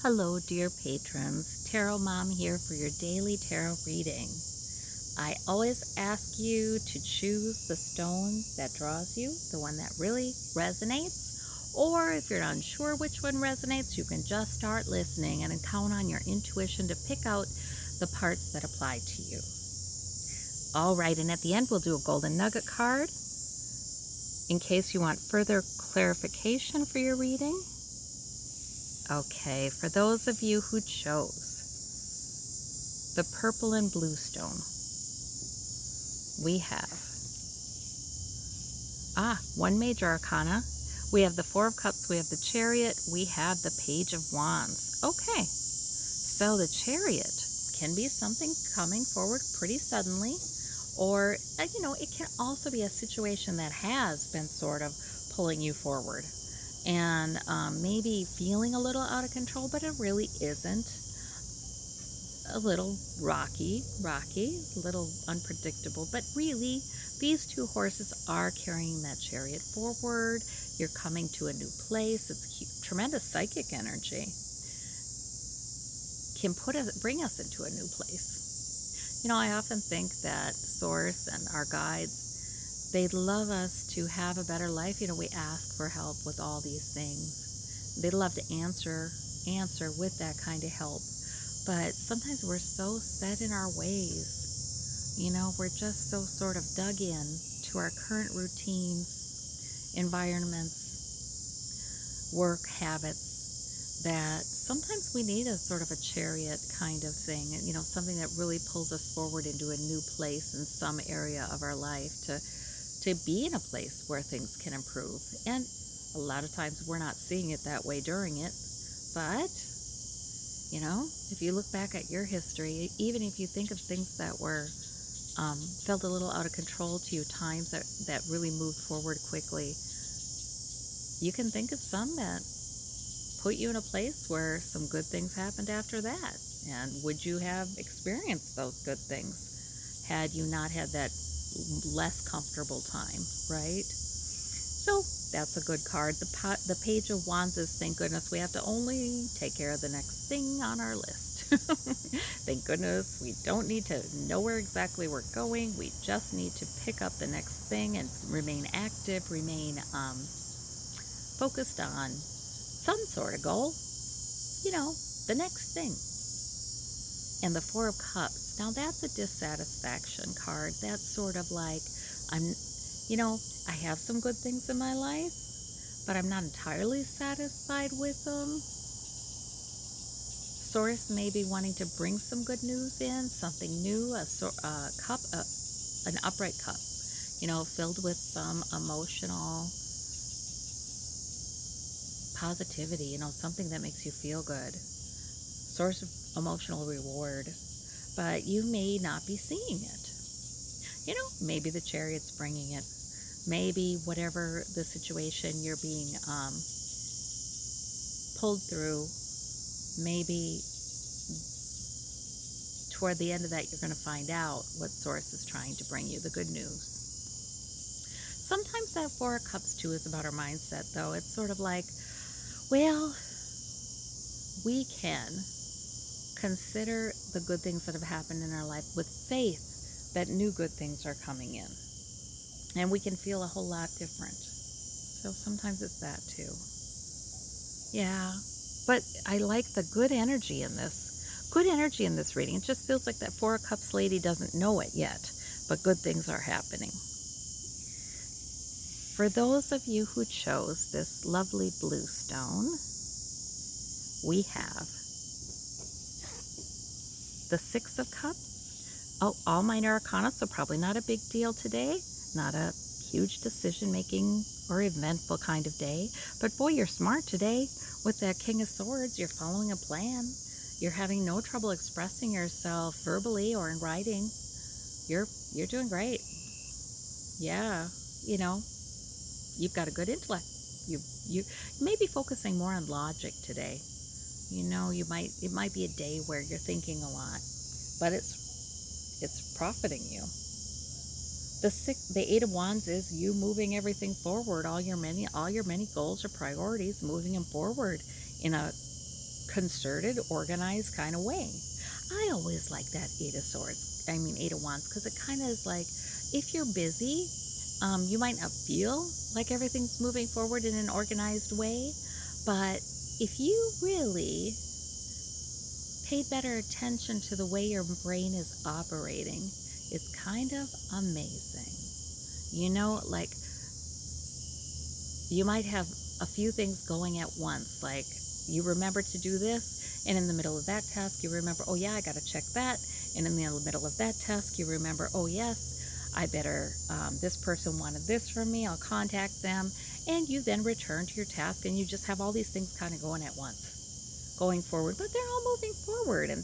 Hello, dear patrons. Tarot Mom here for your daily tarot reading. I always ask you to choose the stone that draws you, the one that really resonates. Or if you're unsure which one resonates, you can just start listening and count on your intuition to pick out the parts that apply to you. All right, and at the end, we'll do a golden nugget card in case you want further clarification for your reading. Okay, for those of you who chose the purple and blue stone, we have one major arcana. We have the Four of Cups, we have the Chariot, we have the Page of Wands. Okay, so the Chariot can be something coming forward pretty suddenly, or, it can also be a situation that has been sort of pulling you forward and maybe feeling a little out of control, but it really isn't. A little rocky, a little unpredictable, but really, these two horses are carrying that chariot forward. You're coming to a new place. It's tremendous psychic energy. Can bring us into a new place. I often think that Source and our guides, they'd love us to have a better life. We ask for help with all these things. They'd love to answer with that kind of help. But sometimes we're so set in our ways. We're just so sort of dug in to our current routines, environments, work habits, that sometimes we need a sort of a chariot kind of thing, something that really pulls us forward into a new place in some area of our life to be in a place where things can improve. And a lot of times we're not seeing it that way during it, but if you look back at your history, even if you think of things that were felt a little out of control to you, times that really moved forward quickly, you can think of some that put you in a place where some good things happened after that. And would you have experienced those good things had you not had that less comfortable time, right? So that's a good card. The Page of Wands is, thank goodness, we have to only take care of the next thing on our list. Thank goodness we don't need to know where exactly we're going. We just need to pick up the next thing and remain active, remain focused on some sort of goal. The next thing. And the Four of Cups. Now that's a dissatisfaction card. That's sort of like, I have some good things in my life, but I'm not entirely satisfied with them. Source may be wanting to bring some good news in, something new, an upright cup, filled with some emotional positivity, something that makes you feel good. Source of emotional reward, but you may not be seeing it. Maybe the Chariot's bringing it. Maybe whatever the situation you're being pulled through, maybe toward the end of that you're going to find out what Source is trying to bring you, the good news. Sometimes that Four of Cups too is about our mindset, though. It's sort of like, well, we can consider the good things that have happened in our life with faith that new good things are coming in. And we can feel a whole lot different. So sometimes it's that too. Yeah, but I like the good energy in this. Good energy in this reading. It just feels like that Four of Cups lady doesn't know it yet, but good things are happening. For those of you who chose this lovely blue stone, we have the Six of Cups. Oh, all minor arcana, so probably not a big deal today. Not a huge decision-making or eventful kind of day. But boy, you're smart today with that King of Swords. You're following a plan. You're having no trouble expressing yourself verbally or in writing. You're doing great. Yeah, you've got a good intellect. You may be focusing more on logic today. It might be a day where you're thinking a lot, but it's profiting you. The Eight of Wands is you moving everything forward, all your many goals or priorities, moving them forward in a concerted, organized kind of way. I always like that Eight of Wands, because it kind of is like, if you're busy, you might not feel like everything's moving forward in an organized way, but if you really paid better attention to the way your brain is operating, it's kind of amazing. Like, you might have a few things going at once, like you remember to do this, and in the middle of that task you remember, oh yeah, I got to check that, and in the middle of that task you remember, oh yes, I better, this person wanted this from me, I'll contact them, and you then return to your task, and you just have all these things kind of going at once, going forward, but they're all moving forward. And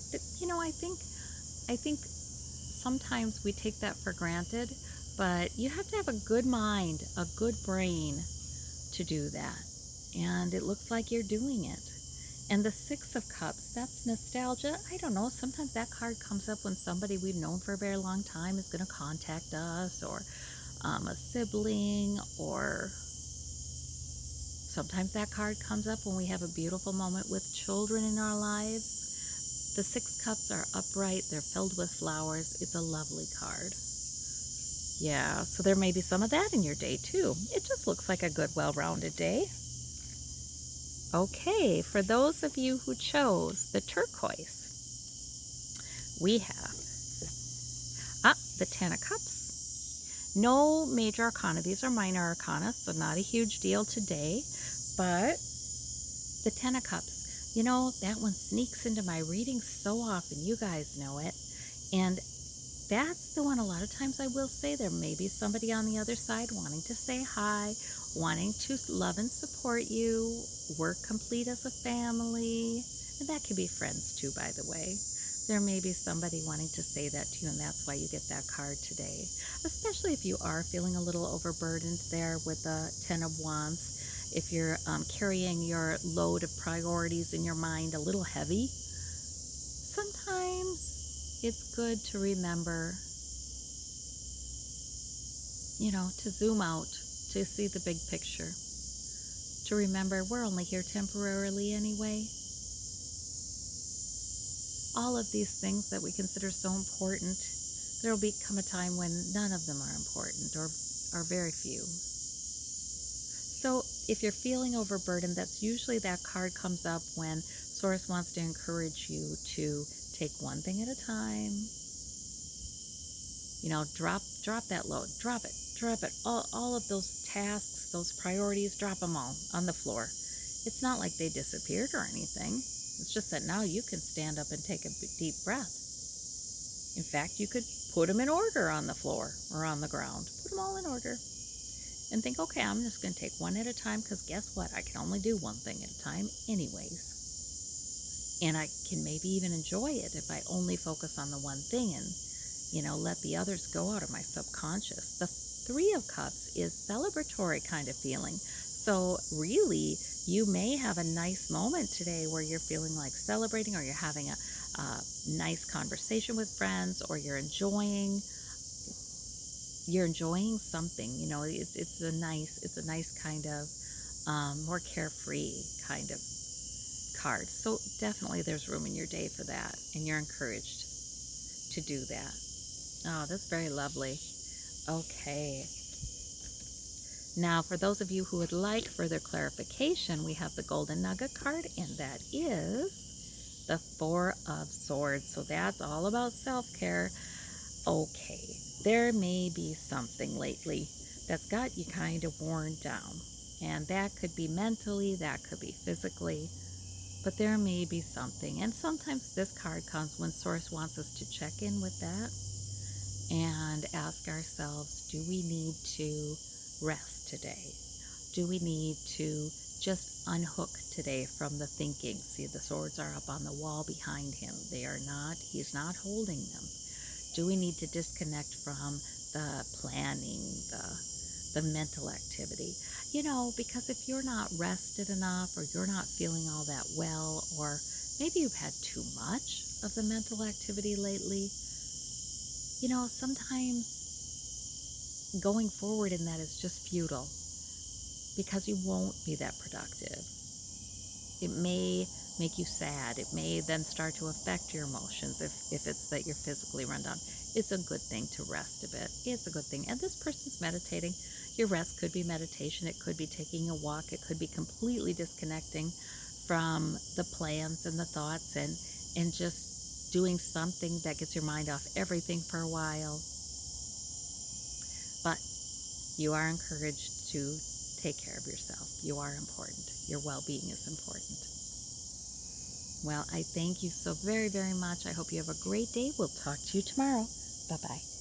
I think sometimes we take that for granted, but you have to have a good mind, a good brain to do that. And it looks like you're doing it. And the Six of Cups, that's nostalgia. I don't know, sometimes that card comes up when somebody we've known for a very long time is going to contact us, or a sibling, or sometimes that card comes up when we have a beautiful moment with children in our lives. The Six Cups are upright, they're filled with flowers. It's a lovely card. Yeah, so there may be some of that in your day too. It just looks like a good, well-rounded day. Okay, for those of you who chose the turquoise, we have the Ten of Cups. No major arcana. These are minor arcana, so not a huge deal today. But the Ten of Cups, that one sneaks into my readings so often. You guys know it. And that's the one a lot of times I will say there may be somebody on the other side wanting to say hi, wanting to love and support you, work complete as a family. And that could be friends too, by the way. There may be somebody wanting to say that to you, and that's why you get that card today. Especially if you are feeling a little overburdened there with the Ten of Wands. If you're carrying your load of priorities in your mind a little heavy, sometimes it's good to remember, to zoom out, to see the big picture, to remember we're only here temporarily anyway. All of these things that we consider so important, there will become a time when none of them are important, or are very few. So if you're feeling overburdened, that's usually that card comes up when Source wants to encourage you to take one thing at a time. Drop that load. Drop it. All of those tasks, those priorities, drop them all on the floor. It's not like they disappeared or anything. It's just that now you can stand up and take a deep breath. In fact, you could put them in order on the floor or on the ground. Put them all in order. And think, okay, I'm just going to take one at a time, because guess what? I can only do one thing at a time anyways. And I can maybe even enjoy it if I only focus on the one thing and, let the others go out of my subconscious. The Three of Cups is celebratory kind of feeling. So really, you may have a nice moment today where you're feeling like celebrating, or you're having a nice conversation with friends, or you're enjoying something. It's a nice kind of more carefree kind of card. So definitely there's room in your day for that, and you're encouraged to do that. Oh, that's very lovely. Okay. Now, for those of you who would like further clarification, we have the Golden Nugget card, and that is the Four of Swords. So that's all about self-care. Okay, there may be something lately that's got you kind of worn down, and that could be mentally, that could be physically, but there may be something. And sometimes this card comes when Source wants us to check in with that and ask ourselves, do we need to rest today? Do we need to just unhook today from the thinking? See, the swords are up on the wall behind him. He's not holding them. Do we need to disconnect from the planning, the mental activity? Because if you're not rested enough, or you're not feeling all that well, or maybe you've had too much of the mental activity lately, sometimes going forward in that is just futile, because you won't be that productive. It may make you sad. It may then start to affect your emotions if it's that you're physically run down. It's a good thing to rest a bit. It's a good thing. And this person's meditating. Your rest could be meditation. It could be taking a walk. It could be completely disconnecting from the plans and the thoughts and just doing something that gets your mind off everything for a while. But you are encouraged to take care of yourself. You are important. Your well-being is important. Well, I thank you so very, very much. I hope you have a great day. We'll talk to you tomorrow. Bye-bye.